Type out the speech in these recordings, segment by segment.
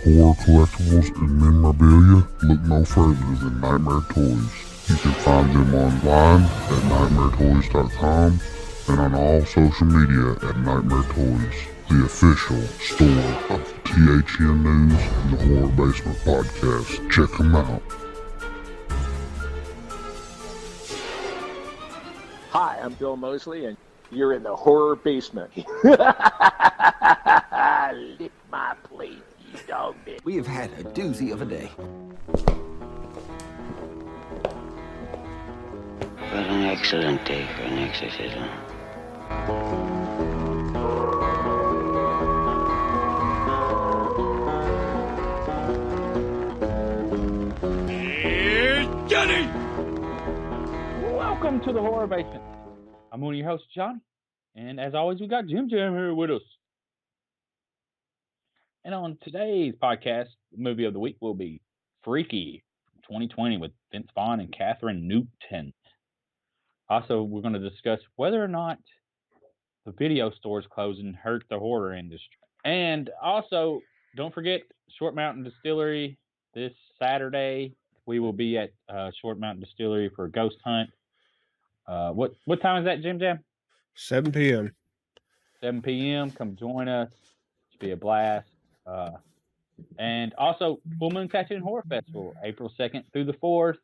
horror collectibles and memorabilia, look no further than Nightmare Toys. You can find them online at nightmaretoys.com and on all social media at Nightmare Toys, the official store of THN News and the Horror Basement podcast. Check them out. Hi, I'm Bill Mosley, and you're in the Horror Basement. Lick my plate, you dog bitch. We have had a doozy of a day. What an excellent day for an exorcism. Here's Johnny! Welcome to the Horror Basement. I'm one of your hosts, Johnny. And as always, we got Jim Jam here with us. And on today's podcast, the movie of the week will be Freaky 2020 with Vince Vaughn and Catherine Newton. Also, we're going to discuss whether or not the video stores closing hurt the horror industry. And also, don't forget Short Mountain Distillery this Saturday. We will be at Short Mountain Distillery for a ghost hunt. What time is that, Jim Jam? 7 p.m. 7 p.m. Come join us. It's be a blast. And also, Full Moon Tattoo and Horror Festival, April 2nd through the 4th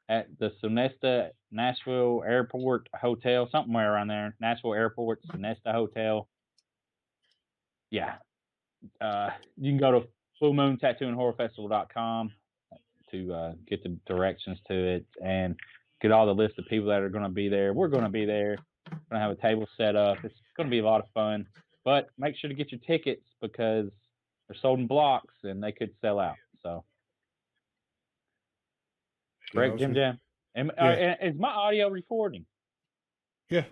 at the Sonesta Nashville Airport Hotel, somewhere around there. Nashville Airport, Sonesta Hotel. Yeah. You can go to fullmoontattooandhorrorfestival.com to get the directions to it and get all the list of people that are going to be there. We're going to be there. We're going to have a table set up. It's going to be a lot of fun. But make sure to get your tickets because they're sold in blocks and they could sell out. So, correct, Jim Jam? Is my audio recording? Yeah.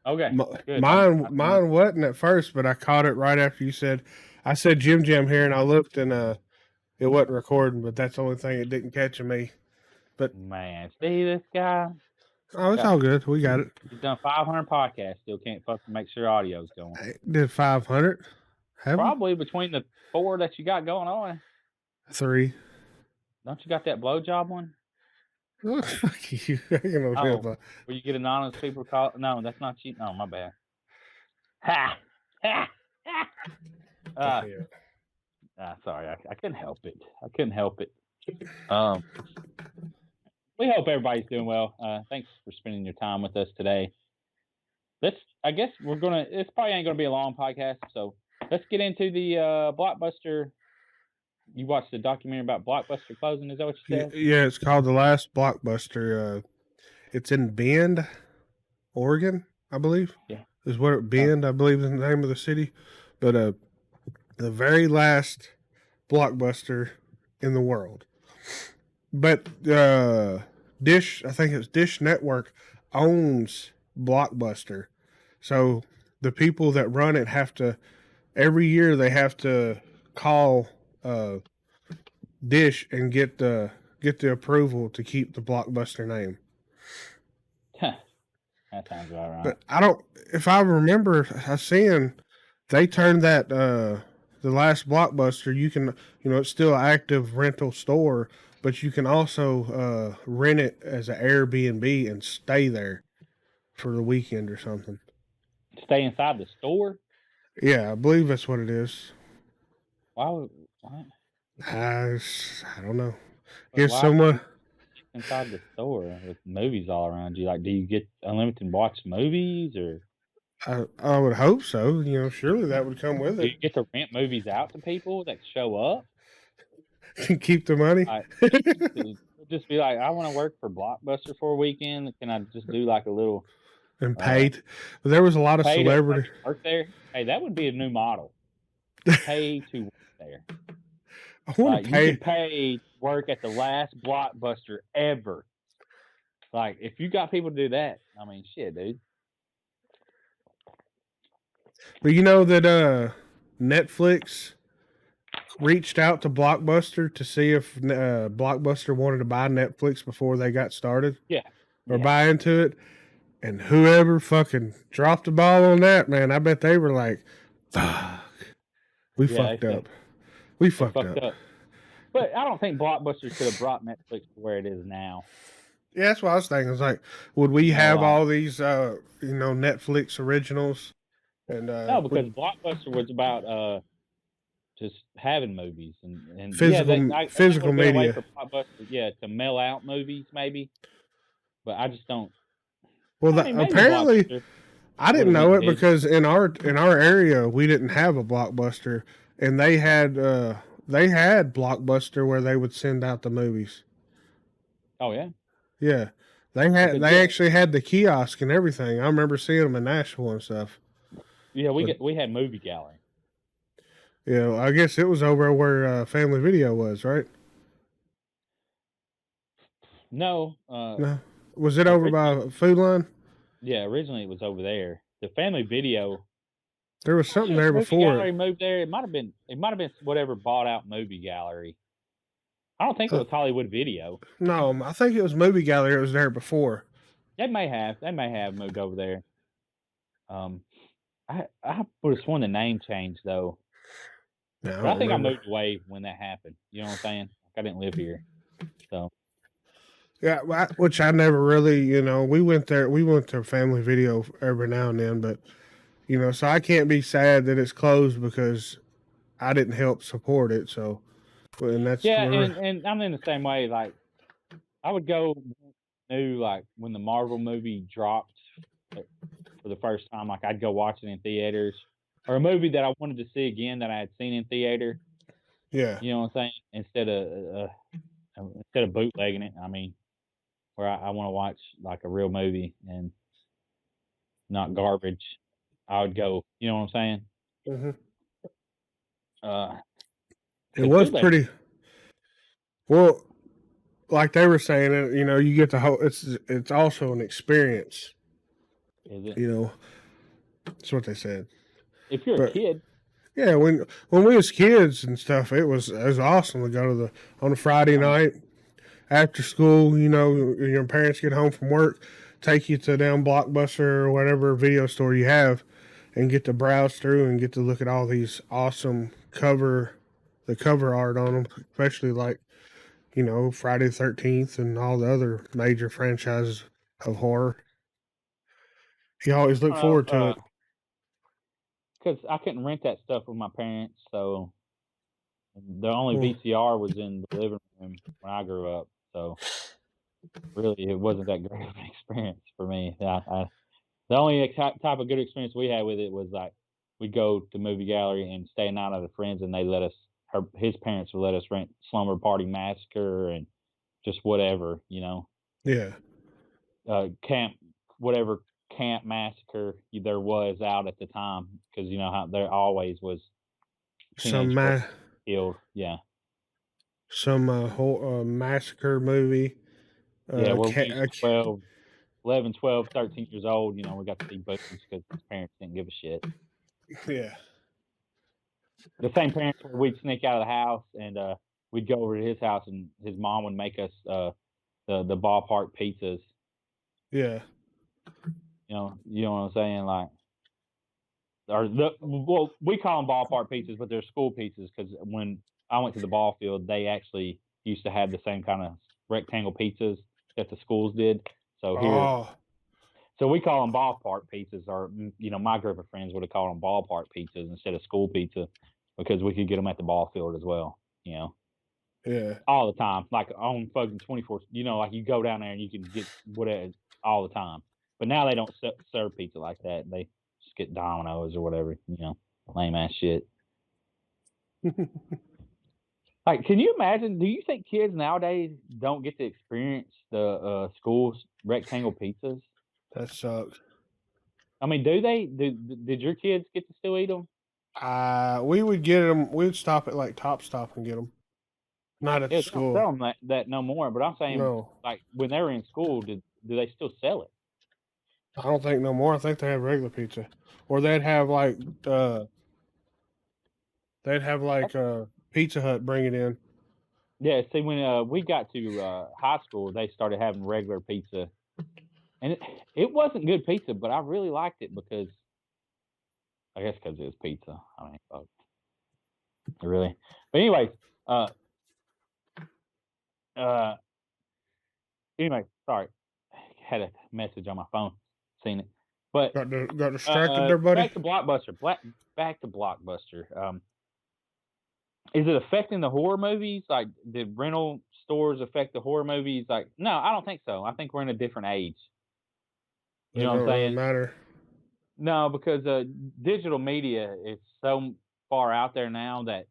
Okay. Good. Mine wasn't at first, but I caught it right after you said. I said Jim Jam here, and I looked, and it wasn't recording. But that's the only thing it didn't catch of me. But man, see this guy? Oh, it's all good. We got it. He's done 500 podcasts. Still can't fucking make sure audio's going. I did 500? Probably between the 4 that you got going on. 3. Don't you got that blowjob one? Oh, fuck you. Where you get anonymous people call? No, that's not you. No, my bad. Ha! Ha! Ha! Sorry, I couldn't help it. We hope everybody's doing well. Thanks for spending your time with us today. I guess it's probably ain't gonna be a long podcast, so let's get into the Blockbuster. You watched the documentary about Blockbuster closing, is that what you said? Yeah, it's called The Last Blockbuster. It's in Bend, Oregon, I believe. Yeah. Is what Bend, I believe, is the name of the city. But the very last Blockbuster in the world. But Dish, I think it's Dish Network, owns Blockbuster. So the people that run it every year they have to call Dish and get the approval to keep the Blockbuster name. That sounds about right. But if I remember, I seen they turned that the last Blockbuster. You can, it's still an active rental store, but you can also rent it as an Airbnb and stay there for the weekend or something. Stay inside the store? Yeah, I believe that's what it is. Why would what? I don't know. But Guess someone inside the store with movies all around you. Like, do you get unlimited watch movies or? I would hope so. Surely that would come with do it. you get to rent movies out to people that show up? Keep the money. Just be like, I want to work for Blockbuster for a weekend. Can I just do like a little? And paid. But there was a lot of celebrity work there. Hey, that would be a new model. Pay to work there. I want to pay. You can pay to work at the last Blockbuster ever. Like, if you got people to do that, I mean, shit, dude. But you know that Netflix reached out to Blockbuster to see if Blockbuster wanted to buy Netflix before they got started. Yeah. Or buy into it. And whoever fucking dropped the ball on that, man, I bet they were like, fuck. We fucked up. We They fucked fucked up. up. But I don't think Blockbuster could have brought Netflix to where it is now. Yeah, that's what I was thinking. It's like, would we No, have all these, Netflix originals? And No, because Blockbuster was about just having movies and physical I think physical we've been away media. from Blockbuster, to mail out movies maybe. But I just don't. Well, I mean, maybe apparently, Blockbuster I didn't would've know went it digital. because in our area we didn't have a Blockbuster, and they had Blockbuster where they would send out the movies. Oh yeah. Yeah, Because, they actually had the kiosk and everything. I remember seeing them in Nashville and stuff. Yeah, But- we had Movie Gallery. Yeah, I guess it was over where Family Video was, right? No, No, was it over by Food Line? yeah, originally it was over there. The Family Video. There was something there Movie before. Gallery moved there. It might have been whatever bought out Movie Gallery. I don't think it was Hollywood Video. No, I think it was Movie Gallery. It was there before. They may have moved over there. I would have sworn the name changed though. No, But I think remember. I moved away when that happened. You know what I'm saying? Like I didn't live here. So Yeah, which I never really, we went to Family Video every now and then, but so I can't be sad that it's closed because I didn't help support it. So, and that's yeah, where- and I'm in the same way. Like I would go new like when the Marvel movie dropped for the first time. Like I'd go watch it in theaters, or a movie that I wanted to see again that I had seen in theater. yeah, You know what I'm saying? Instead of bootlegging it, I mean, where I want to watch like a real movie and not garbage, I would go. You know what I'm saying? mhm. Uh, It It's was bootleg. pretty well. Like they were saying, you get the whole. It's also an experience. is it? That's what they said. If you're a but- kid, Yeah, when we was kids and stuff, it was awesome to go to on a Friday night after school. Your parents get home from work, take you to down Blockbuster or whatever video store you have, and get to browse through and get to look at all these awesome cover art on them, especially like Friday the 13th and all the other major franchises of horror. You always look forward to it. because I couldn't rent that stuff with my parents, so the only Hmm. VCR was in the living room when I grew up. So really, it wasn't that great of an experience for me. The only type of good experience we had with it was like we'd go to Movie Gallery and stay a night at a friend's, and they let us. His parents would let us rent Slumber Party Massacre and just whatever, Yeah, whatever camp massacre there was out at the time, because you know how there always was some teenage girls killed. Yeah, whole massacre movie. yeah. We're ca- 12, 11, 12, 13 years old. We got to see books because his parents didn't give a shit. yeah. The same parents where we'd sneak out of the house and we'd go over to his house and his mom would make us the ballpark pizzas. Yeah. You know what I'm saying? Like, we call them ballpark pizzas, but they're school pizzas because when I went to the ball field, they actually used to have the same kind of rectangle pizzas that the schools did. So here, so we call them ballpark pizzas, or my group of friends would have called them ballpark pizzas instead of school pizza because we could get them at the ball field as well. Yeah. All the time, like on fucking 24. Like you go down there and you can get whatever all the time. But now they don't serve pizza like that. They just get Domino's or whatever. Lame ass shit. Like, can you imagine? Do you think kids nowadays don't get to experience the school's rectangle pizzas? That sucks. I mean, do they? Did your kids get to still eat them? We would get them. We would stop at like Top Stop and get them. Not at Yeah, the they don't school. sell them that no more. But I'm saying, No, like when they were in school, do they still sell it? I don't think no more. I think they have regular pizza, or they'd have like Pizza Hut bring it in. Yeah, see, when we got to high school, they started having regular pizza, and it wasn't good pizza, but I really liked it because, I guess, because it was pizza. I mean, fuck. Really. But anyway, anyway, sorry, had a message on my phone, seen it. But Got distracted there, buddy. back to Blockbuster. Back to Blockbuster. Is it affecting the horror movies? Like, did rental stores affect the horror movies? Like, no, I don't think so. I think we're in a different age. You know what I'm It don't really saying? matter. No, because digital media is so far out there now that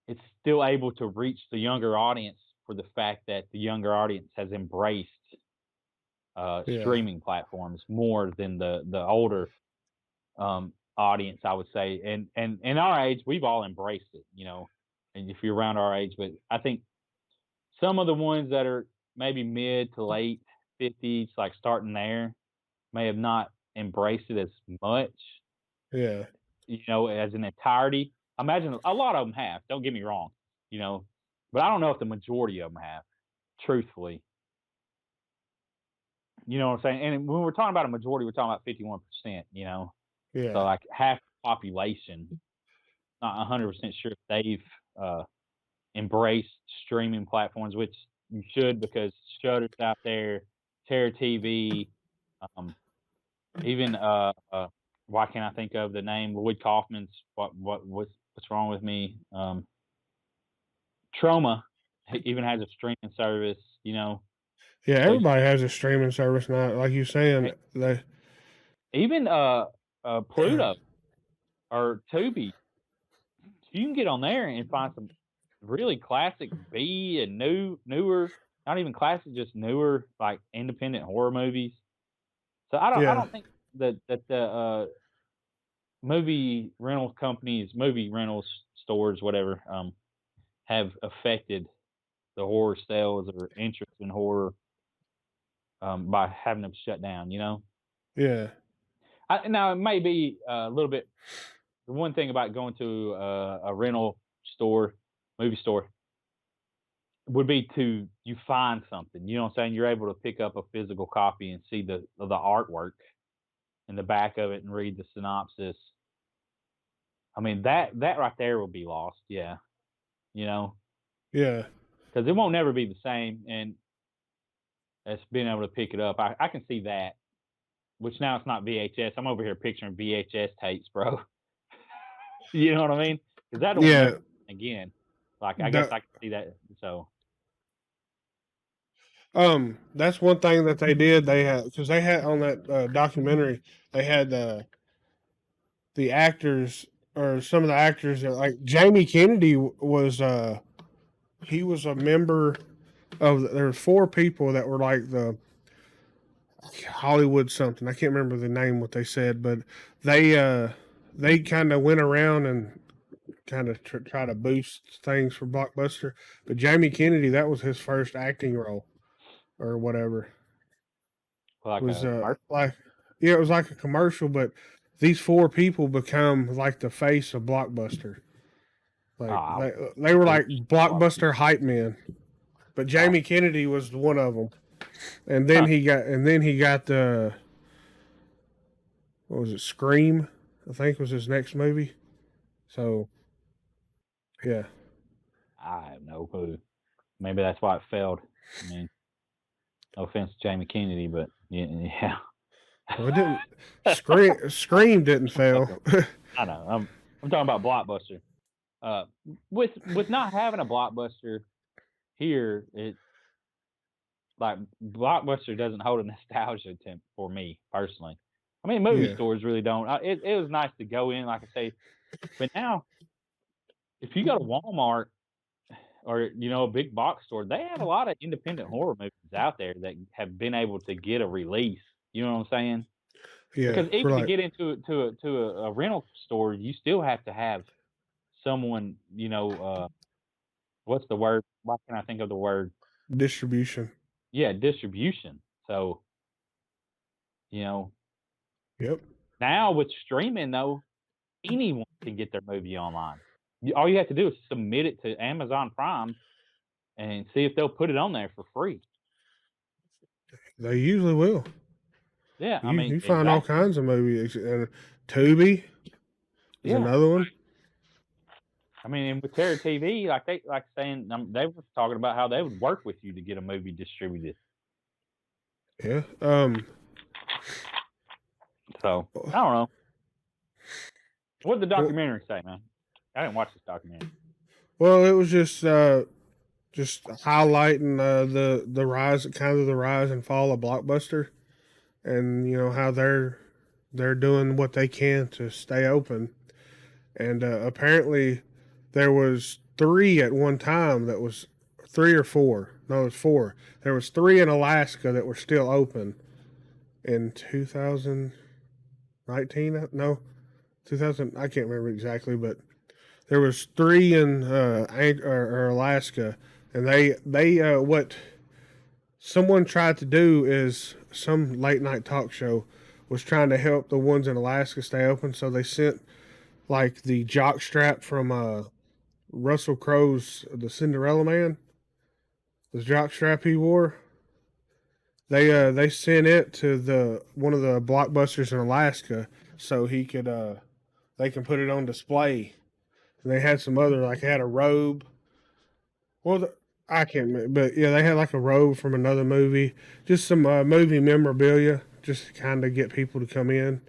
it's still able to reach the younger audience for the fact that the younger audience has embraced streaming platforms more than the older audience, I would say. And in our age, we've all embraced it, you know, and if you're around our age. But I think some of the ones that are maybe mid to late 50s, like starting there, may have not embraced it as much, Yeah. you know, as an entirety. I imagine a lot of them have, don't get me wrong, you know, but I don't know if the majority of them have, truthfully. You know what I'm saying? And when we're talking about a majority, we're talking about 51%, you know? Yeah. So, like, half the population, not 100% sure if they've embraced streaming platforms, which you should, because Shudder's out there, Terror TV, even why can't I think of the name? Lloyd Kaufman's what's wrong with me? Trauma even has a streaming service, you know. Yeah, everybody has a streaming service now. Like you're saying, even Pluto or Tubi, you can get on there and find some really classic B and newer, not even classic, just newer, like independent horror movies. So I don't think that the movie rental companies, movie rentals stores, whatever, have affected the horror sales or interest in horror by having them shut down, you know? Yeah. Now, it may be a little bit, the one thing about going to a rental store, movie store, would be you find something, you know what I'm saying? You're able to pick up a physical copy and see the artwork in the back of it and read the synopsis. I mean, that right there will be lost, yeah. You know? Yeah. Because it won't never be the same, and it's being able to pick it up. I can see that, which now it's not VHS. I'm over here picturing VHS tapes, bro. You know what I mean? Because that don't never again. Like, I guess I can see that. So, that's one thing that they did. They had, because they had on that documentary, they had the actors, or some of the actors that, like Jamie Kennedy was he was a member of, there were 4 people that were like the Hollywood something. I can't remember the name, what they said, but they kind of went around and kind of try to boost things for Blockbuster. But Jamie Kennedy, that was his first acting role or whatever. like It was a it was like a commercial, but these 4 people become like the face of Blockbuster. Like they were like Blockbuster hype men. But Jamie Kennedy was one of them. And then he got the, what was it, Scream, I think was his next movie. So yeah. I have no clue. Maybe that's why it failed. I mean, no offense to Jamie Kennedy, but yeah. Well, it didn't. Scream didn't fail. I know. I'm talking about Blockbuster. With not having a Blockbuster here, it, like, Blockbuster doesn't hold a nostalgia for me personally. I mean, movie stores really don't. It was nice to go in, like I say, but now if you go to Walmart or, you know, a big box store, they have a lot of independent horror movies out there that have been able to get a release. You know what I'm saying? Yeah. Because even to get into a rental store, you still have to have someone, you know, what's the word? Why can't I think of the word? Distribution. Yeah, distribution. So, you know. Yep. Now with streaming, though, anyone can get their movie online. All you have to do is submit it to Amazon Prime and see if they'll put it on there for free. They usually will. Yeah, I mean, you find all kinds of movies. And Tubi is another one. I mean, with Terror TV, they were talking about how they would work with you to get a movie distributed. Yeah. So I don't know. What did the documentary say, man? I didn't watch this documentary. Well, it was just highlighting the rise, kind of the rise and fall of Blockbuster, and how they're doing what they can to stay open. And apparently, there was 3 at one time. That was 3 or 4. No, it was 4. There was 3 in Alaska that were still open in 2019. No, 2000. I can't remember exactly, but there was 3 in or Alaska, and they what someone tried to do is some late night talk show was trying to help the ones in Alaska stay open, so they sent like the jock strap from Russell Crowe's The Cinderella Man, the jock strap he wore. They sent it to one of the Blockbusters in Alaska so he could they can put it on display. And they had some other, like, they had a robe. Well, I can't remember, but yeah, they had like a robe from another movie. Just some movie memorabilia, just to kind of get people to come in.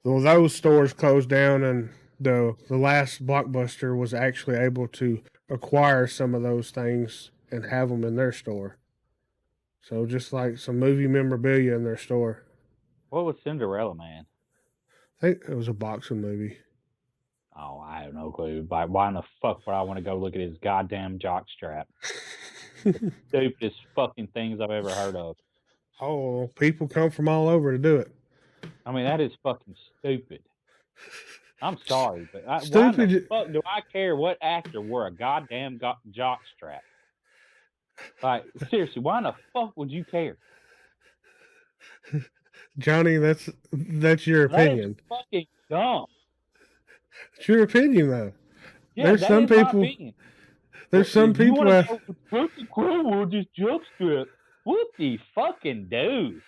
Well, those stores closed down, and the last Blockbuster was actually able to acquire some of those things and have them in their store. So just like some movie memorabilia in their store. What was Cinderella Man? I think it was a boxing movie. Oh, I have no clue. Why in the fuck would I want to go look at his goddamn jock strap? Stupidest fucking things I've ever heard of. Oh, people come from all over to do it. I mean, that is fucking stupid. I'm sorry, but why Stupid. the fuck do I care what actor wore a goddamn jock strap? Like, seriously, why in the fuck would you care? Johnny, that's your opinion. That is fucking dumb. It's your opinion, though. Yeah, There's that some is my people. opinion. There's some If you people. wanna go with Russell Crowe wore this jock strap. What the fucking do?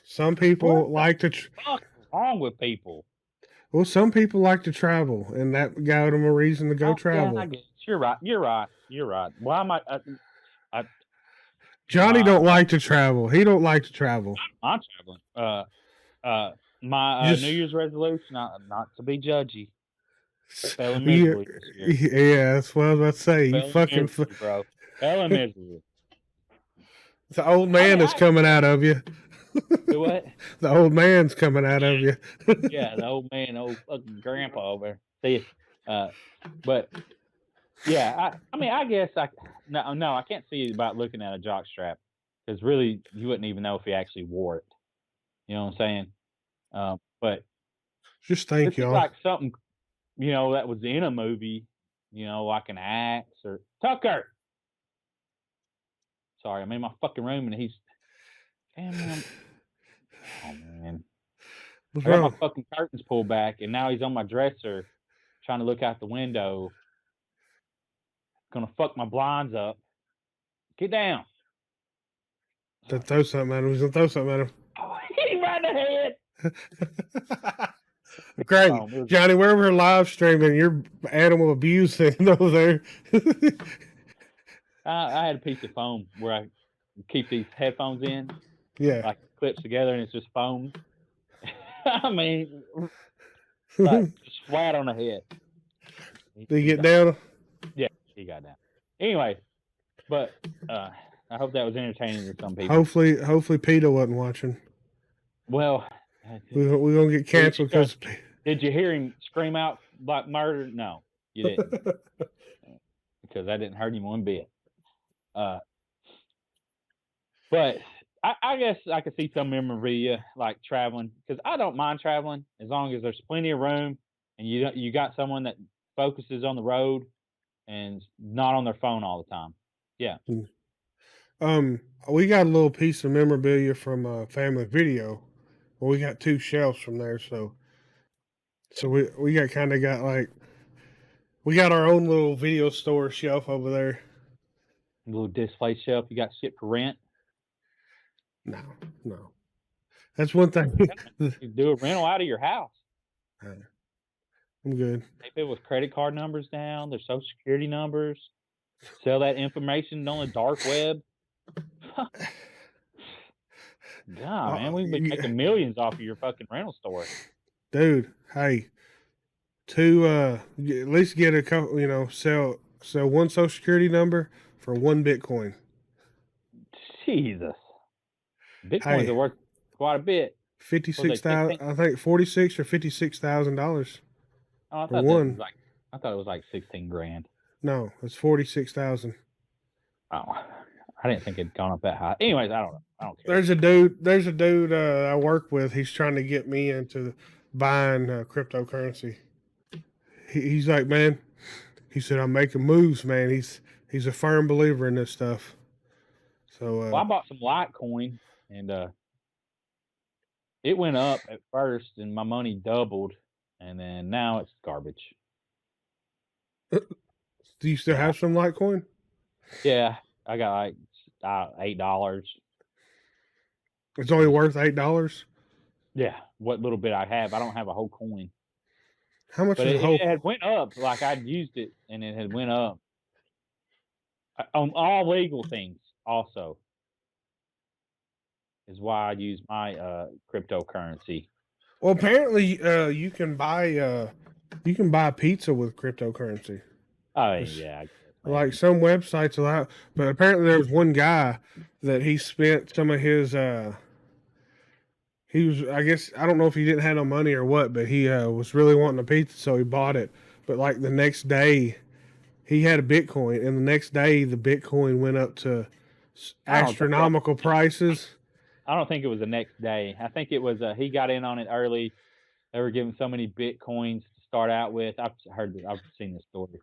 Some people What like to. What's wrong with people? Well, some people like to travel, and that got them a reason to go travel. Yeah, I guess. You're right. Why am I Johnny don't like to travel. He don't like to travel. I'm traveling. My Just- New Year's resolution, not to be judgy. Fell in misery this year. Yeah, that's what I was about to say. Fell You in fucking. misery, bro. Fell in misery. The old man is coming out of you. Do what? The old man's coming out of you. Yeah, the old man, old fucking grandpa over there. See, but yeah, I mean, I guess no, I can't see about looking at a jock strap because really, you wouldn't even know if he actually wore it. You know what I'm saying? But Just think, this is y'all. like something, that was in a movie, like an axe or Tucker. Sorry, I'm in my fucking room and he's, damn man. Oh man. What's I got my wrong? fucking curtains pulled back, and now he's on my dresser, trying to look out the window. Gonna fuck my blinds up. Get down. Throw something at him. He's gonna throw something at him. Oh, he right in the head. Great, Oh, it was- Johnny. We're over here live streaming your animal abuse thing over there. I had a piece of foam where I keep these headphones in, Yeah. like clips together, and it's just foam. I mean, like, just flat on the head. Did you get down? He got down. Anyway, but I hope that was entertaining to some people. Hopefully, PETA wasn't watching. Well, We're gonna get canceled because. did you hear him scream out like murder? No, you didn't, because that didn't hurt him one bit. But I guess I could see some memorabilia like traveling, because I don't mind traveling as long as there's plenty of room and you got someone that focuses on the road and not on their phone all the time. Yeah. We got a little piece of memorabilia from Family Video. Well, we got 2 shelves from there, so we got like we got our own little video store shelf over there. A little display shelf. You got shit for rent. No, that's one thing. You do a rental out of your house. I'm good. Take people's credit card numbers down, their social security numbers, sell that information on the dark web. God, man, we've been making millions off of your fucking rental store. Dude, hey, at least get a couple, sell one social security number for one Bitcoin. Jesus. Bitcoins are worth quite a bit. 56,000, I think $46,000 or $56,000. Oh, I for one. I thought it was like 16 grand. No, it's 46,000. Oh, I didn't think it'd gone up that high. Anyways, I don't know. I don't care. There's a dude I work with. He's trying to get me into buying cryptocurrency. He's like, man, he said, I'm making moves, man. He's a firm believer in this stuff. So well, I bought some Litecoin, and it went up at first, and my money doubled, and then now it's garbage. Do you still have some Litecoin? Yeah, I got like $8. It's only worth $8. Yeah, what little bit I have. I don't have a whole coin. How much? But it had went up. Like I'd used it, and it had went up on all legal things. Also, is why I use my cryptocurrency. Well, apparently, you can buy pizza with cryptocurrency. Oh yeah. Like some websites allow, but apparently there was one guy that he spent some of his. He was, I guess, I don't know if he didn't have no money or what, but he was really wanting a pizza, so he bought it. But like the next day, he had a Bitcoin, and the next day the Bitcoin went up to astronomical prices. I don't think it was the next day. I think it was he got in on it early. They were giving so many Bitcoins to start out with. I've seen this story,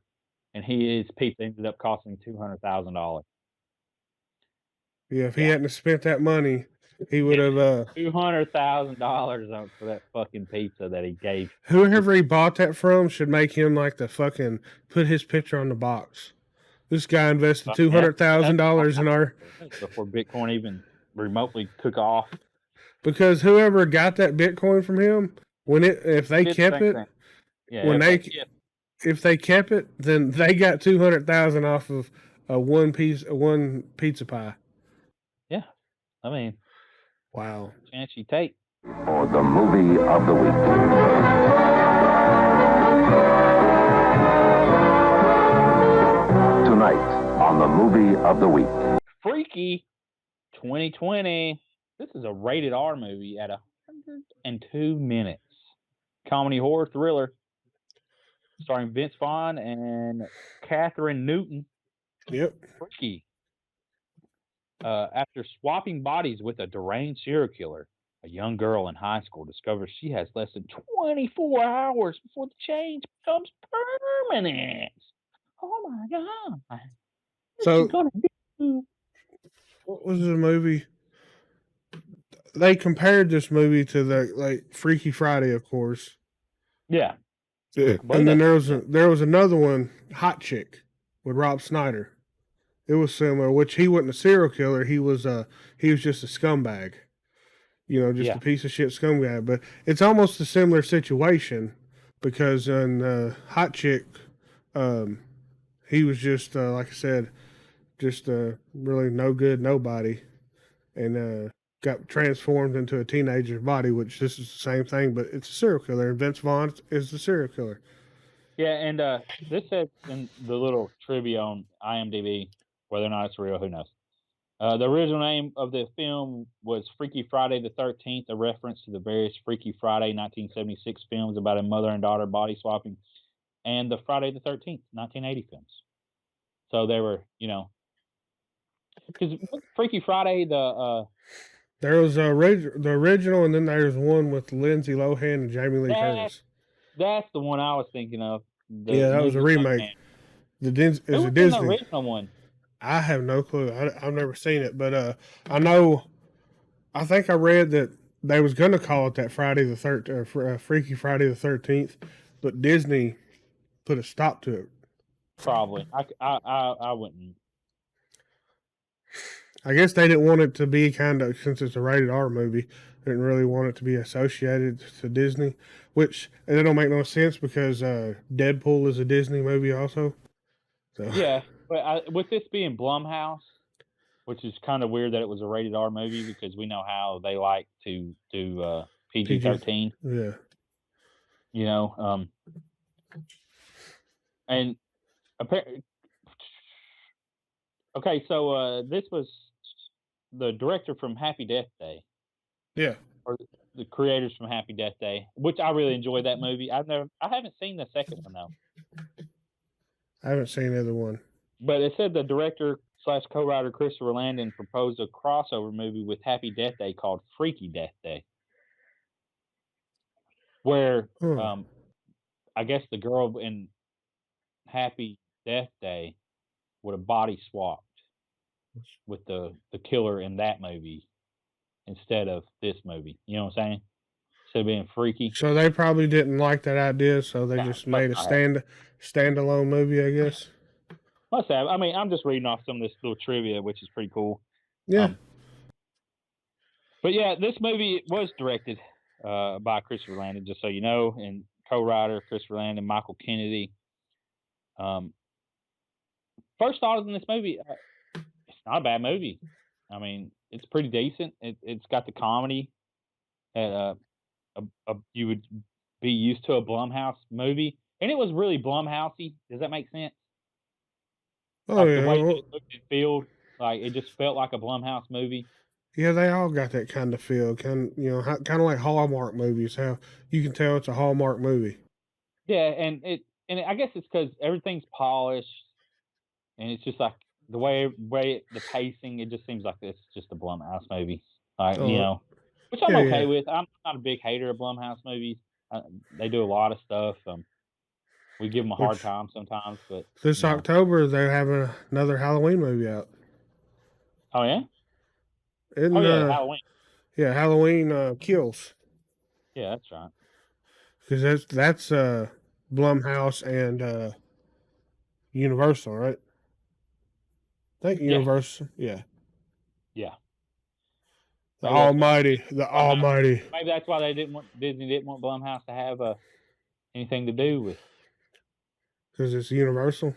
and his pizza ended up costing $200,000. Yeah, if he hadn't spent that money, he would have $200,000 for that fucking pizza that he gave. Whoever he bought that from should make him like the fucking put his picture on the box. This guy invested $200,000 in our before Bitcoin even remotely took off. Because whoever got that Bitcoin from him, if they kept it, then they got $200,000 off of one pizza pie. Yeah, I mean, wow. Chance you take. Or the movie of the week. Tonight on the movie of the week. Freaky 2020. This is a rated R movie at 102 minutes. Comedy horror thriller starring Vince Vaughn and Catherine Newton. Yep. Freaky. After swapping bodies with a deranged serial killer, a young girl in high school discovers she has less than 24 hours before the change becomes permanent. Oh my God. So, what was the movie? They compared this movie to the Freaky Friday, of course. Yeah. And then there was another one, Hot Chick, with Rob Schneider. It was similar, which he wasn't a serial killer. He was just a scumbag. A piece of shit scumbag. But it's almost a similar situation because in Hot Chick, he was just like I said, just really no good nobody, and got transformed into a teenager's body, which this is the same thing, but it's a serial killer, and Vince Vaughn is the serial killer. Yeah, and this says in the little trivia on IMDb, whether or not it's real, who knows. The original name of the film was Freaky Friday the 13th, a reference to the various Freaky Friday 1976 films about a mother and daughter body swapping, and the Friday the 13th 1980 films. So they were, because Freaky Friday, there was the original, and then there's one with Lindsay Lohan and Jamie Lee Curtis. That's the one I was thinking of. That was a remake. Who was a in Disney. The original one? I have no clue. I've never seen it, but I know. I think I read that they was gonna call it that Friday the 13th, Freaky Friday the 13th, but Disney put a stop to it. Probably. I wouldn't. I guess they didn't want it to be since it's a rated R movie, didn't really want it to be associated to Disney, which it don't make no sense because Deadpool is a Disney movie also. So Yeah, but with this being Blumhouse, which is kind of weird that it was a rated R movie because we know how they like to do PG-13. yeah. You know, and okay, so this was the director from Happy Death Day. Yeah. Or the creators from Happy Death Day, which I really enjoyed that movie. I haven't seen the second one though. I haven't seen either one. But it said the director / co-writer Christopher Landon proposed a crossover movie with Happy Death Day called Freaky Death Day, where I guess the girl in Happy Death Day would have body swapped with the killer in that movie instead of this movie. You know what I'm saying? Instead of being freaky. So they probably didn't like that idea, so they just made a standalone movie, I guess. Must have. I mean, I'm just reading off some of this little trivia, which is pretty cool. Yeah. But yeah, this movie was directed by Christopher Landon, just so you know, and co-writer Christopher Landon, Michael Kennedy. First thoughts on this movie, it's not a bad movie. I mean, it's pretty decent. It's got the comedy that you would be used to a Blumhouse movie, and it was really Blumhousey. Does that make sense? Oh, like yeah. The way it looked and felt, like it just felt like a Blumhouse movie. Yeah, they all got that kind of feel, kind of like Hallmark movies. How you can tell it's a Hallmark movie. Yeah, and I guess it's because everything's polished, and it's just like the way the pacing. It just seems like it's just a Blumhouse movie, you know, which I'm okay with. I'm not a big hater of Blumhouse movies. They do a lot of stuff. We give them a hard time sometimes, but this October they're having another Halloween movie out. Oh yeah. Halloween. Yeah, Halloween Kills. Yeah, that's right. Because that's Blumhouse and Universal, right? I think Universal. Yeah. Yeah. The Almighty. Maybe that's why Disney didn't want Blumhouse to have anything to do with. Because it's Universal.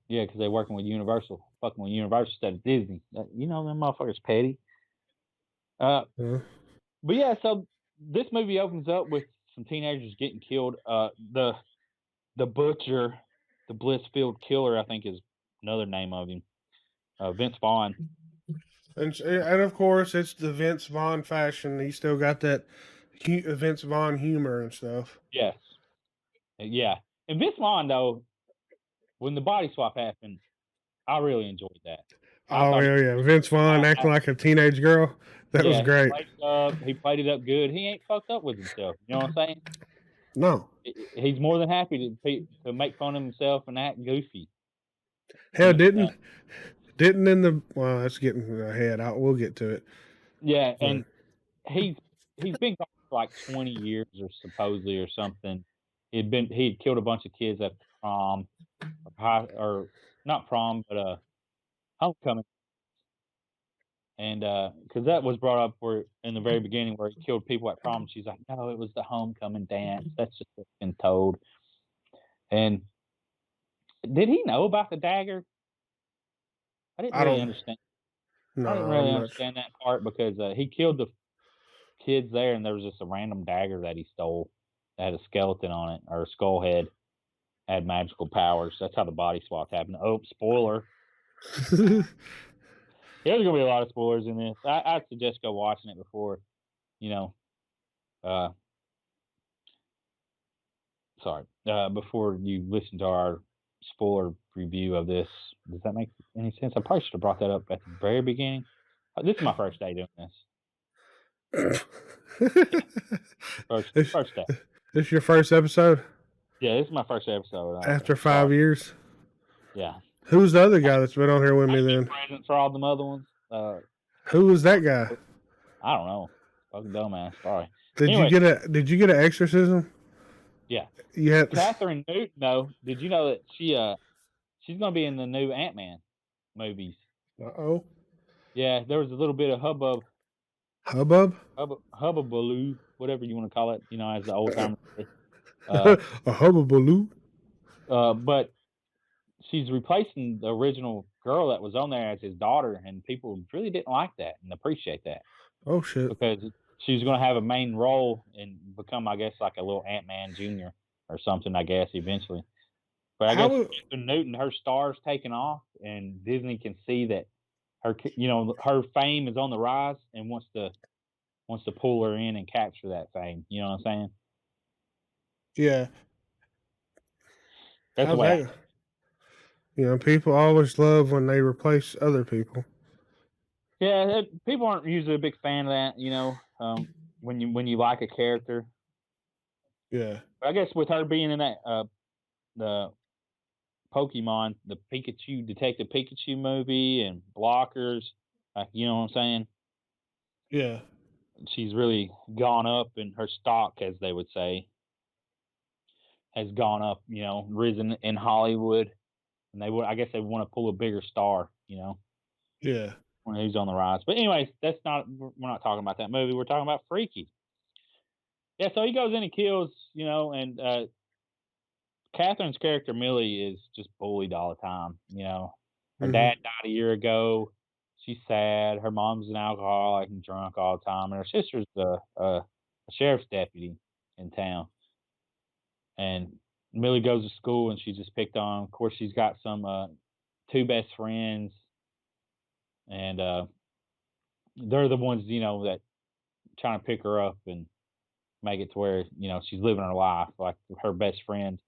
Yeah, because they're working with Universal, fucking with Universal instead of Disney. You know, them motherfuckers petty. But yeah, so this movie opens up with some teenagers getting killed. The butcher, the Blissfield Killer, I think is another name of him. Vince Vaughn. And of course, it's the Vince Vaughn fashion. He still got that Vince Vaughn humor and stuff. Yes. Yeah. And Vince Vaughn, though, when the body swap happened, I really enjoyed that. Yeah. Vince Vaughn acting like a teenage girl. That was great. He played it up good. He ain't fucked up with himself. You know what I'm saying? No. He's more than happy to make fun of himself and act goofy. Hell, didn't in the that's getting ahead. We'll get to it. Yeah, and he's been gone for like 20 years or supposedly or something. He'd killed a bunch of kids at prom, or not prom, but homecoming. And because that was brought up in the very beginning where he killed people at prom. She's like, no, it was the homecoming dance. That's just what's been told. And did he know about the dagger? I didn't really understand. No, I didn't really understand that part because he killed the kids there, and there was just a random dagger that he stole that had a skeleton on it, or a skull head, had magical powers. That's how the body swap happened. Oh, spoiler. There's going to be a lot of spoilers in this. I'd suggest go watching it before, before you listen to our spoiler review of this. Does that make any sense? I probably should have brought that up at the very beginning. This is my first day doing this. First day. This is your first episode? Yeah, this is my first episode. After 5 years? Yeah. Who's the other guy that's been on here with me then? Present for all them other ones. Who was that guy? I don't know. Fucking dumbass. Sorry. Did you get an exorcism? Yeah. Yeah. Catherine Newton, though, did you know that she's going to be in the new Ant-Man movies? Uh-oh. Yeah, there was a little bit of hubbub. Hubbub? Hubbabaloo, whatever you want to call it, as the old timers say. A hubbabaloo? But she's replacing the original girl that was on there as his daughter, and people really didn't like that and appreciate that Oh, shit. because she was going to have a main role and become, I guess, like a little Ant-Man Jr. or something, I guess, eventually. But I How guess would- Catherine Newton, her star's taken off, and Disney can see that her fame is on the rise and wants to pull her in and capture that fame. You know what I'm saying? Yeah. That's the How's way. that? People always love when they replace other people. Yeah, people aren't usually a big fan of that. When you like a character. Yeah. But I guess with her being in that the Pokemon, the Pikachu Detective Pikachu movie and Blockers, you know what I'm saying? Yeah. She's really gone up in her stock, as they would say, has gone up, risen in Hollywood. And I guess they want to pull a bigger star, Yeah. when he's on the rise. But anyways, we're not talking about that movie. We're talking about Freaky. Yeah, so he goes in and kills, and Catherine's character Millie is just bullied all the time. Her Mhm. dad died a year ago. She's sad. Her mom's an alcoholic and drunk all the time, and her sister's a sheriff's deputy in town. And Millie goes to school, and she's just picked on. Of course, she's got some two best friends, and they're the ones that trying to pick her up and make it to where she's living her life. Like her best friend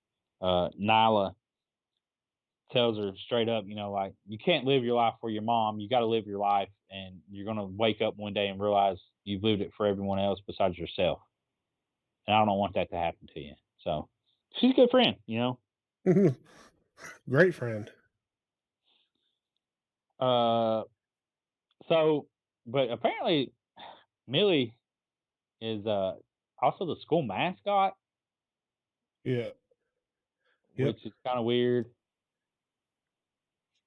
Nyla tells her straight up, like, you can't live your life for your mom. You got to live your life, and you're gonna wake up one day and realize you've lived it for everyone else besides yourself. And I don't want that to happen to you. So she's a good friend. Great friend. So, but apparently Millie is also the school mascot, Yeah. Yep. which is kind of weird.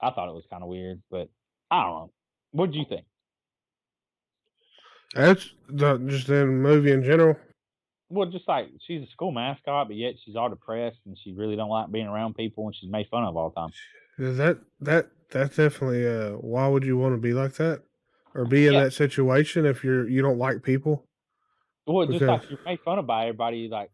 I thought it was kind of weird, but I don't know. What did you think? That's just in the movie in general. Well, just like she's a school mascot, but yet she's all depressed and she really don't like being around people, and she's made fun of all the time. That's definitely why would you want to be like that? Or be in Yeah. that situation if you don't like people? Well, just Because- like you're made fun of by everybody. Like,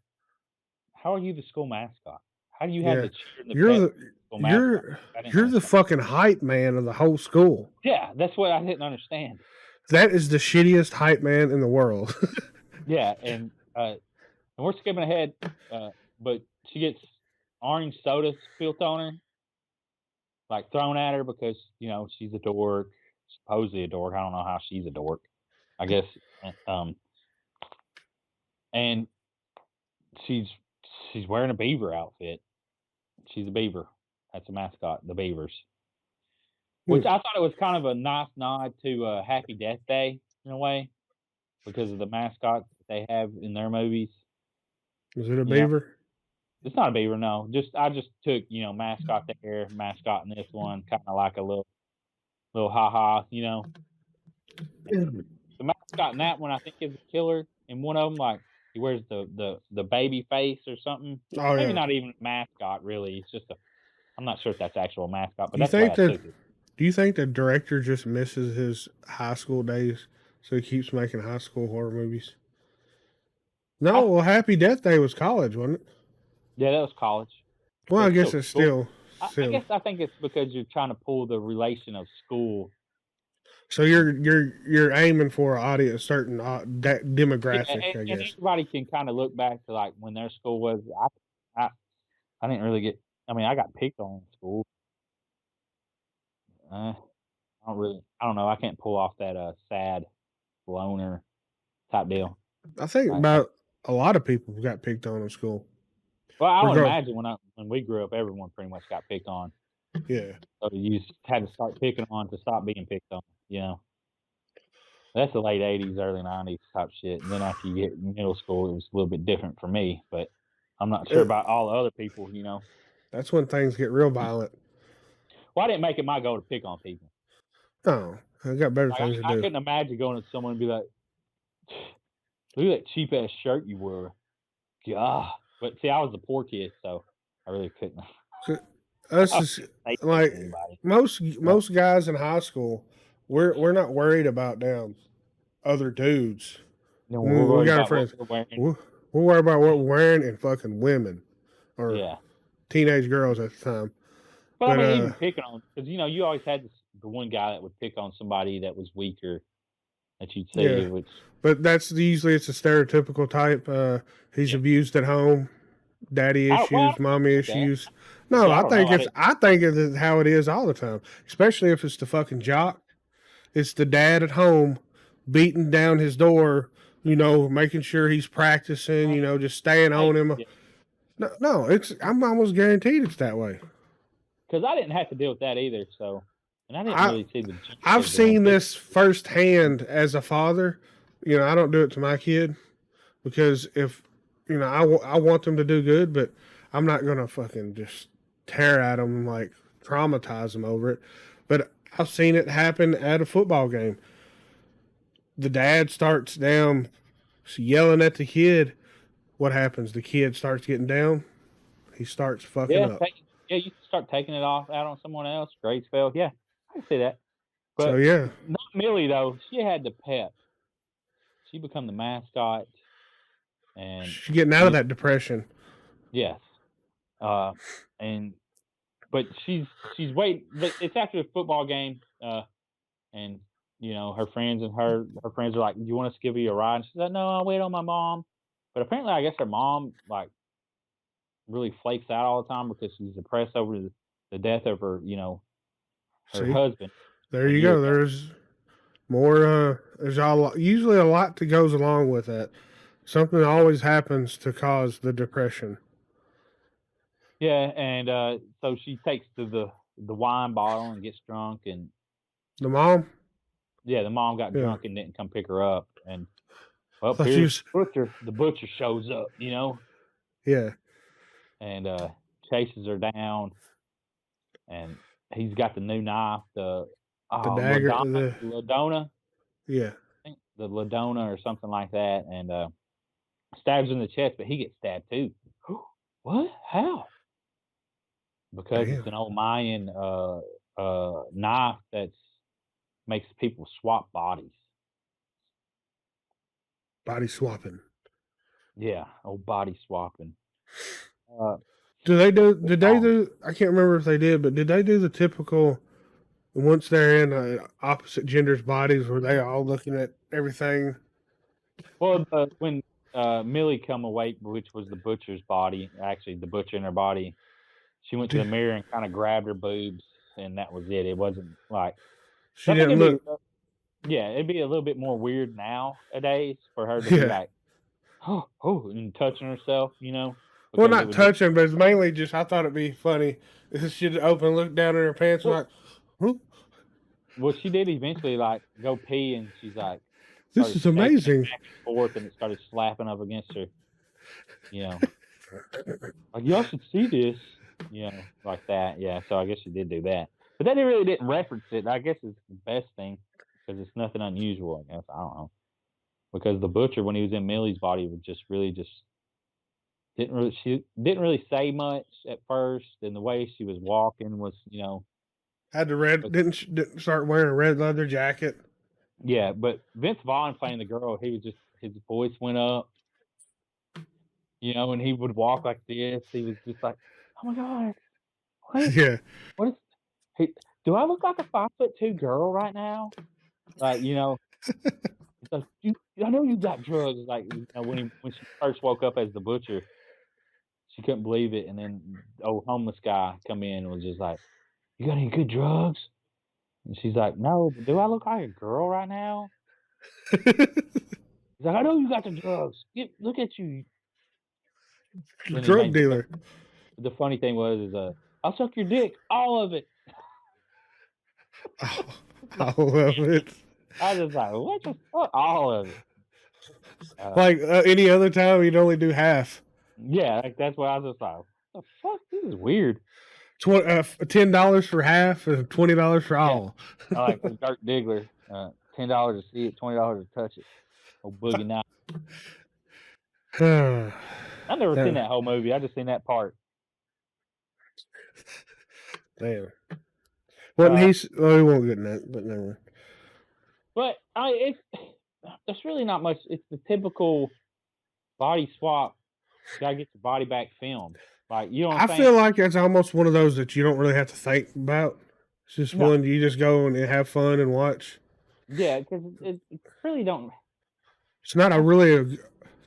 how are you the school mascot? How do you have Yeah. the cheer and the You're pep the school mascot? you're I didn't you're the understand. fucking hype man of the whole school. Yeah, that's what I didn't understand. That is the shittiest hype man in the world. Yeah, and we're skipping ahead, but she gets orange soda spilt on her, like thrown at her because she's a dork, supposedly a dork. I don't know how she's a dork. I guess, and she's wearing a beaver outfit. She's a beaver. That's a mascot, the Beavers. Which I thought it was kind of a nice nod to Happy Death Day in a way, because of the mascots that they have in their movies. Is it a Yeah. beaver? It's not a beaver, no. I just took mascot there, mascot in this one, kind of like a little ha-ha. The mascot in that one, I think, is a killer. In one of them, like, he wears the baby face or something. Oh, Maybe yeah. not even a mascot, really. It's just I'm not sure if that's actual mascot, but Do you that's why I think that- took it. Do you think the director just misses his high school days, so he keeps making high school horror movies? No, well, Happy Death Day was college, wasn't it? Yeah, that was college. Well, I It's guess still it's school. still. I think it's because you're trying to pull the relation of school. So you're aiming for a certain demographic, Yeah, I and guess. everybody can kind of look back to like when their school was. I didn't really get. I mean, I got picked on in school. I don't know. I can't pull off that sad loner type deal. I think about a lot of people got picked on in school. Well, I would Regardless. imagine when we grew up, everyone pretty much got picked on. Yeah. So you just had to start picking on to stop being picked on. That's the late '80s, early '90s type shit. And then after you get middle school, it was a little bit different for me. But I'm not sure about all the other people. That's when things get real violent. Well, I didn't make it my goal to pick on people. Oh, I got better Like, things to I do. couldn't imagine going to someone and be like, Look at that cheap ass shirt you wore. God. But see, I was a poor kid, so I really couldn't. Us I is couldn't say that to like anybody. most guys in high school. We're not worried about damn other dudes. No, We, we're we worried got our about friends. what we're wearing. We're worried about what we're wearing and fucking women or Yeah. teenage girls at the time. But I But, mean, even picking on, because you always had the one guy that would pick on somebody that was weaker that you'd see, Yeah. which But that's usually it's a stereotypical type. He's abused at home, daddy issues, mommy issues. No, See, I I don't think know. it's I think it's how it is all the time. Especially if it's the fucking jock. It's the dad at home beating down his door, making sure he's practicing, just staying on him. Yeah. No, I'm almost guaranteed it's that way. Because I didn't have to deal with that either, so and I didn't really see the. I've seen this firsthand as a father. I don't do it to my kid because if I want them to do good, but I'm not gonna fucking just tear at them like traumatize them over it. But I've seen it happen at a football game. The dad starts down yelling at the kid. What happens? The kid starts getting down. He starts fucking up. You start taking it off out on someone else. Grades fail. Yeah, I can see that. But So yeah, not Millie though. She had the pep. She become the mascot, and she's getting out of that depression. yes, but she's waiting. But it's after a football game, and her friends and her friends are like, "Do you want us to give you a ride?" And she's like, "No, I'll wait on my mom." But apparently, I guess her mom really flakes out all the time because she's depressed over the death of her, her See? husband. There you go. There's more. There's usually a lot that goes along with that. Something always happens to cause the depression. Yeah, and so she takes to the wine bottle and gets drunk, and The mom. yeah, the mom got Yeah. drunk and didn't come pick her up, and well, Thought she here's was- the butcher shows up, Yeah. and chases her down, and he's got the new knife, the dagger, Ladona, Yeah. I think the Ladona or something like that, and stabs in the chest, but he gets stabbed too. What? How? Because Damn. it's an old Mayan knife that makes people swap bodies. Body swapping. Yeah, old body swapping. Did they do? I can't remember if they did, but did they do the typical? Once they're in opposite genders' bodies, were they all looking at everything? Well, when Millie come awake, which was the butcher's body, actually the butcher in her body, she went to the mirror and kind of grabbed her boobs, and that was it. It wasn't like She didn't look. Yeah, it'd be a little bit more weird nowadays for her to be like, oh, and touching herself, Well, because not touching, but it's mainly just I thought it'd be funny. She'd open, look down in her pants, and like, huh? Well, she did eventually go pee, and she's like, This is amazing. back and forth, and it started slapping up against her. Like y'all should see this, like that. Yeah, so I guess she did do that, but they really didn't reference it. I guess it's the best thing because it's nothing unusual. I guess I don't know, because the butcher when he was in Millie's body was she didn't really say much at first, and the way she was walking was Had the red didn't start wearing a red leather jacket. Yeah, but Vince Vaughn playing the girl, he was his voice went up, and he would walk like this. He was just like, "Oh my god, Yeah. what is? Do I look like a 5'2" girl right now?" Like, it's like, I know you got drugs. Like, when she first woke up as the butcher, she couldn't believe it, and then the old homeless guy come in and was just like, "You got any good drugs?" And she's like, "No, but do I look like a girl right now?" He's like, "I know you got the drugs. Look at you." Drug dealer. The funny thing was, I'll suck your dick, all of it. All of it. I was just like, what the fuck? All of it. Like any other time, you'd only do half. Yeah, that's why I was just like, what the fuck? This is weird. $10 for half and $20 for all. I like the Dirk Diggler. $10 to see it, $20 to touch it. Oh, boogie night. Damn. I've never seen that whole movie. I just seen that part. Wasn't Uh, he won't get in that, but never mind. But there's really not much. It's the typical body swap. Gotta get your body back film. Like, you know what I'm I saying? feel like it's almost one of those that you don't really have to think about. It's just No. one you just go and have fun and watch. Yeah, because it really don't. It's not a really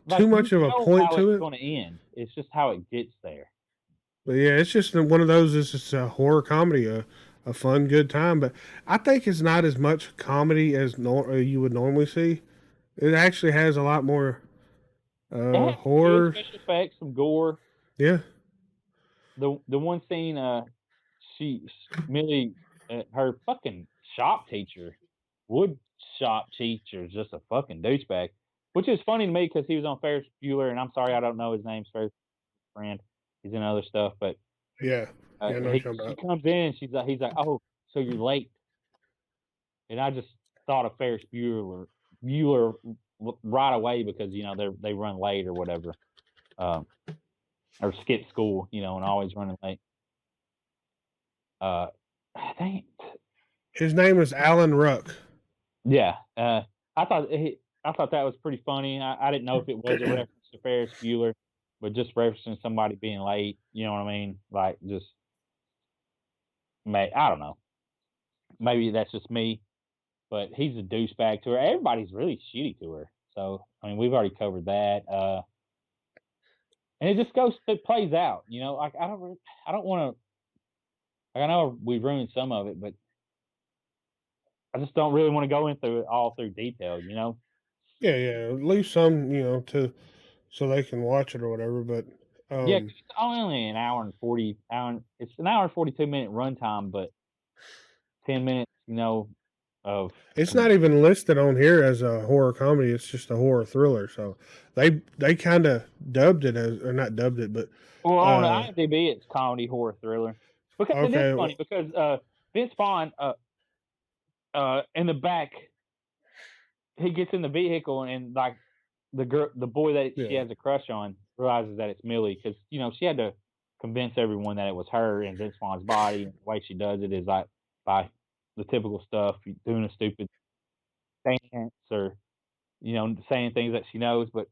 Like, too much of a point how to it's it. going to end. It's just how it gets there. But yeah, it's just one of those. It's just a horror comedy, a fun, good time. But I think it's not as much comedy as you would normally see. It actually has a lot more It has some horror. good special effects, some gore. Yeah, The one scene, Millie, her fucking shop teacher, wood shop teacher, is just a fucking douchebag. Which is funny to me because he was on Ferris Bueller, and I'm sorry I don't know his name. Ferris friend, he's in other stuff, but yeah. Yeah, I know what he you're talking about. comes in, and he's like, oh, so you're late, and I just thought of Ferris Bueller right away because they run late or whatever, or skip school, and always running late. I think His name is Alan Ruck. Yeah, I thought that was pretty funny. I didn't know if it was a reference to Ferris Bueller, but just referencing somebody being late. You know what I mean? Like, just I don't know. Maybe that's just me, but he's a douchebag to her. Everybody's really shitty to her. So I mean, we've already covered that. And it just it plays out. Like I don't want to. Like, I know we ruined some of it, but I just don't really want to go into it all through detail. Yeah. Leave some, so they can watch it or whatever. But Yeah, 'cause it's only an hour and 40 hour. It's an hour and 42-minute runtime, but 10 minutes, of it's not even listed on here as a horror comedy. It's just a horror thriller. So they kind of dubbed it as, or not dubbed it, but well, on IMDb it's comedy horror thriller. Because it Okay, is funny because Vince Vaughn in the back, he gets in the vehicle and like the boy that she Yeah. has a crush on realizes that it's Millie because she had to convince everyone that it was her and Vince Vaughn's body. And the way she does it is like by the typical stuff, doing a stupid dance or saying things that she knows. But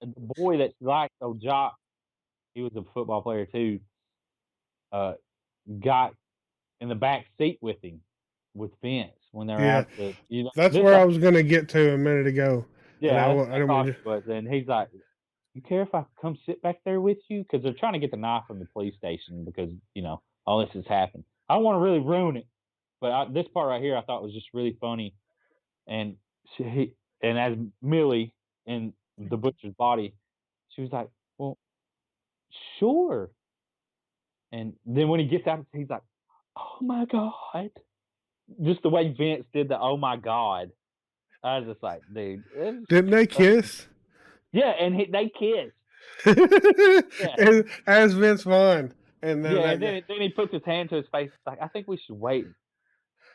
the boy that she liked, Jock, he was a football player too. Got in the back seat with him with Vince when they're Yeah. out the. That's where I was going to get to a minute ago. Yeah, I that's didn't want to. but then he's like, "You care if I come sit back there with you?" Because they're trying to get the knife from the police station because all this has happened. I don't want to really ruin it, but this part right here I thought was just really funny, and as Millie in the butcher's body, she was like, "Well, sure," and then when he gets out, he's like, "Oh my god!" Just the way Vince did the "Oh my god." I was just like, dude. Didn't they kiss? Yeah, and they kissed. As Vince Vaughn. And then, and then he puts his hand to his face. It's like, I think we should wait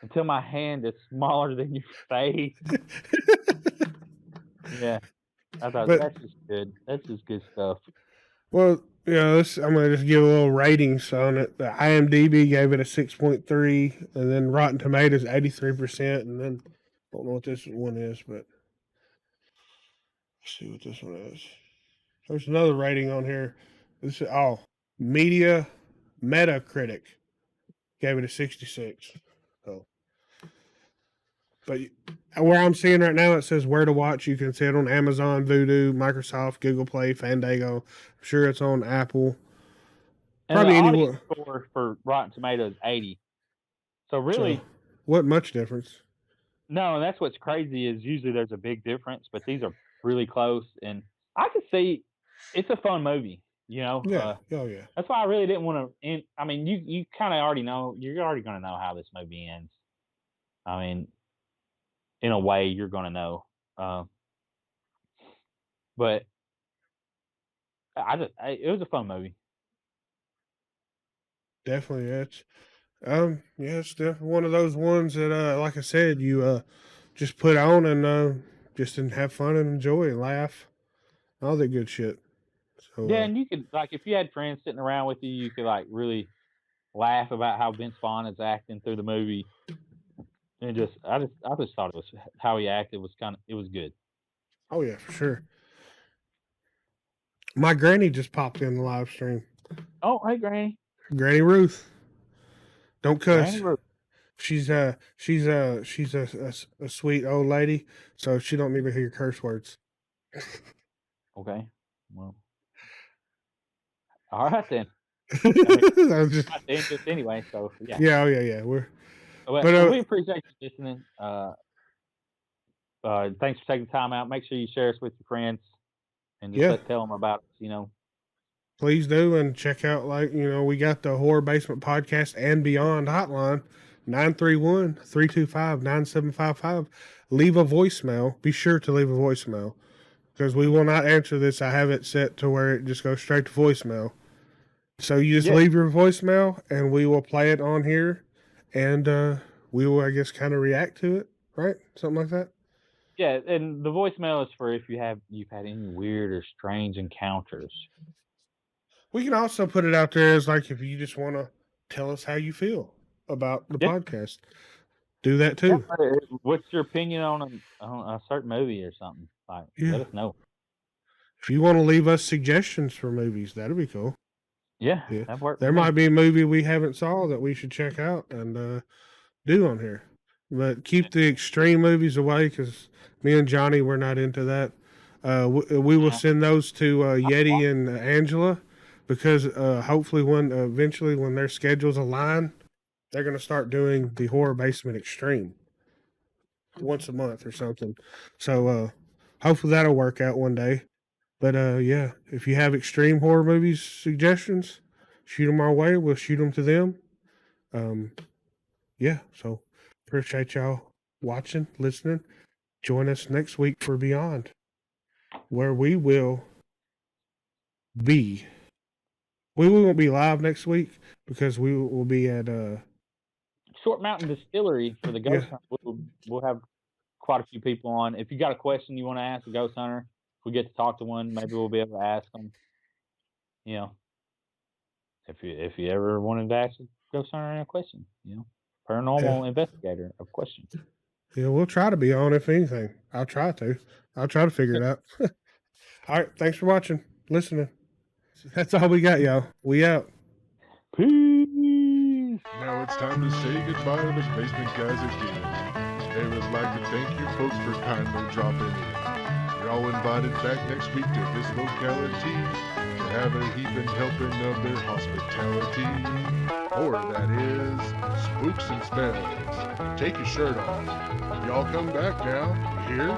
until my hand is smaller than your face. Yeah. I thought that's just good. That's just good stuff. Well, I'm going to just give a little ratings on it. The IMDb gave it a 6.3, and then Rotten Tomatoes 83%, and then I don't know what this one is, but let's see what this one is. There's another rating on here. This is Metacritic gave it a 66. So, but where I'm seeing right now, it says where to watch. You can see it on Amazon, Vudu, Microsoft, Google Play, Fandango. I'm sure it's on Apple. And Probably the anywhere. audience score for Rotten Tomatoes 80. So really, what much difference? No, and that's what's crazy is usually there's a big difference, but these are really close, and I could see it's a fun movie. Yeah. Yeah. That's why I really didn't want to. I mean, you kind of already know. You're already going to know how this movie ends. I mean, in a way, you're going to know. But it was a fun movie. Definitely, it's it's definitely one of those ones that, like I said, you just put on and just and have fun and enjoy and laugh, all that good shit. So Yeah, and you could like if you had friends sitting around with you, you could like really laugh about how Vince Vaughn is acting through the movie, and I just thought it was how he acted was it was good. oh yeah, for sure. My granny just popped in the live stream. Oh, hey, Granny. Granny Ruth. Don't cuss. Granny Ruth. She's a sweet old lady, so she don't need to hear curse words. Okay. Well. All right then. I was just, Just anyway, so yeah. yeah, oh yeah. We're Well, we appreciate you listening. Thanks for taking time out. Make sure you share us with your friends and just tell them about us, you know. Please do, and check out, like, you know, we got the Horror Basement Podcast and Beyond hotline, 931-325-9755. Leave a voicemail. Be sure to leave a voicemail, because we will not answer this. I have it set to where it just goes straight to voicemail. So you just leave your voicemail, and we will play it on here, and we will, I guess, kind of react to it, right? Something like that. Yeah, and the voicemail is for if you've had any weird or strange encounters. We can also put it out there as like if you just want to tell us how you feel about the podcast, do that too. Yeah, what's your opinion on a certain movie or something? Like, let us know. If you want to leave us suggestions for movies, that'd be cool. Yeah. That works. There might be a movie we haven't saw that we should check out and do on here. But keep the extreme movies away, because me and Johnny, we're not into that. We will send those to Yeti and Angela, because hopefully eventually when their schedules align, they're going to start doing the Horror Basement Extreme once a month or something. So hopefully that'll work out one day. But yeah, if you have extreme horror movies suggestions, shoot them our way. We'll shoot them to them. Yeah, so appreciate y'all watching, listening. Join us next week for Beyond, where we will be. We won't be live next week because we will be at Short Mountain Distillery for the Ghost Hunter. We'll have quite a few people on. If you got a question you want to ask a ghost hunter, if we get to talk to one, maybe we'll be able to ask them. You know, if you ever wanted to ask a ghost hunter a question, you know, paranormal investigator a question. Yeah, we'll try to be on, if anything. I'll try to figure it out. All right, thanks for watching, listening. That's all we got, y'all. We out. Peace. Now it's time to say goodbye to the Basement Guys again. They would like to thank you folks for kindly dropping in. You're all invited back next week to this locality to have a heaping helping of their hospitality. Or that is, spooks and spells. Take your shirt off. Y'all come back now, you hear?